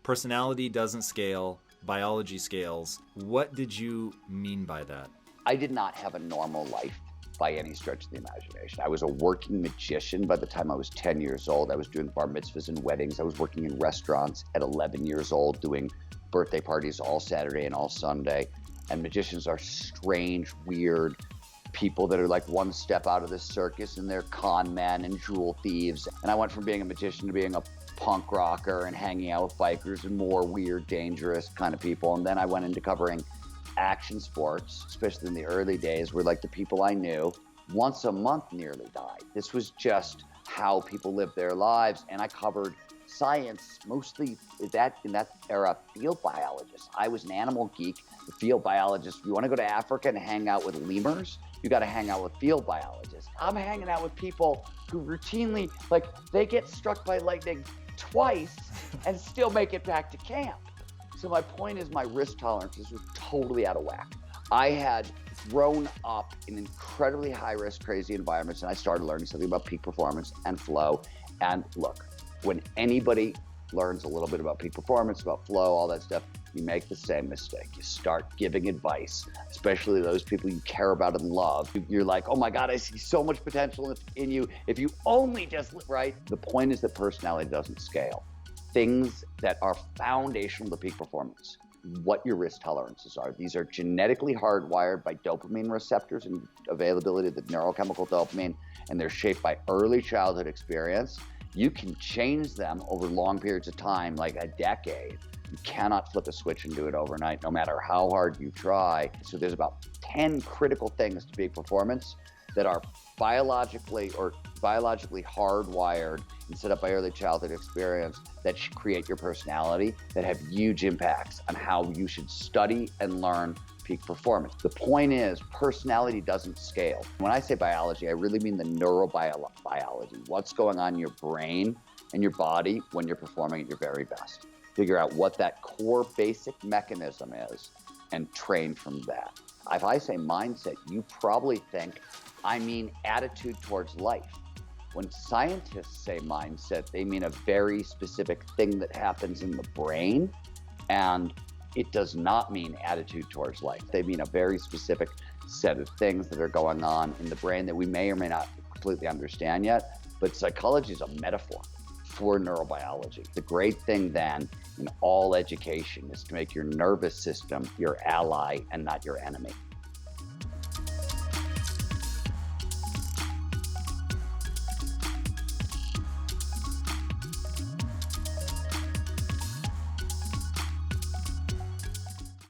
personality doesn't scale, biology scales. What did you mean by that? I did not have a normal life by any stretch of the imagination. I was a working magician by the time I was 10 years old. I was doing bar mitzvahs and weddings. I was working in restaurants at 11 years old, doing birthday parties all Saturday and all Sunday. And magicians are strange, weird people that are like one step out of the circus, and they're con men and jewel thieves. And I went from being a magician to being a punk rocker and hanging out with bikers and more weird, dangerous kind of people. And then I went into covering action sports, especially in the early days, where like the people I knew once a month nearly died. This was just how people lived their lives. And I covered science, mostly in that era, field biologists. I was an animal geek, the field biologist. If you want to go to Africa and hang out with lemurs, you got to hang out with field biologists. I'm hanging out with people who routinely, like, they get struck by lightning twice and still make it back to camp. So my point is, my risk tolerances were totally out of whack. I had grown up in incredibly high-risk, crazy environments, and I started learning something about peak performance and flow. And look, when anybody learns a little bit about peak performance, about flow, all that stuff, you make the same mistake. You start giving advice, especially those people you care about and love. You're like, oh my God, I see so much potential in you. If you only just, right? The point is that personality doesn't scale. Things that are foundational to peak performance, what your risk tolerances are. These are genetically hardwired by dopamine receptors and availability of the neurochemical dopamine, and they're shaped by early childhood experience. You can change them over long periods of time, like a decade. You cannot flip a switch and do it overnight, no matter how hard you try. So there's about 10 critical things to peak performance that are biologically hardwired and set up by early childhood experience that should create your personality, that have huge impacts on how you should study and learn peak performance. The point is, personality doesn't scale. When I say biology, I really mean the neurobiology. What's going on in your brain and your body when you're performing at your very best. Figure out what that core basic mechanism is and train from that. If I say mindset, you probably think I mean attitude towards life. When scientists say mindset, they mean a very specific thing that happens in the brain, and it does not mean attitude towards life. They mean a very specific set of things that are going on in the brain that we may or may not completely understand yet, but psychology is a metaphor for neurobiology. The great thing then in all education is to make your nervous system your ally and not your enemy.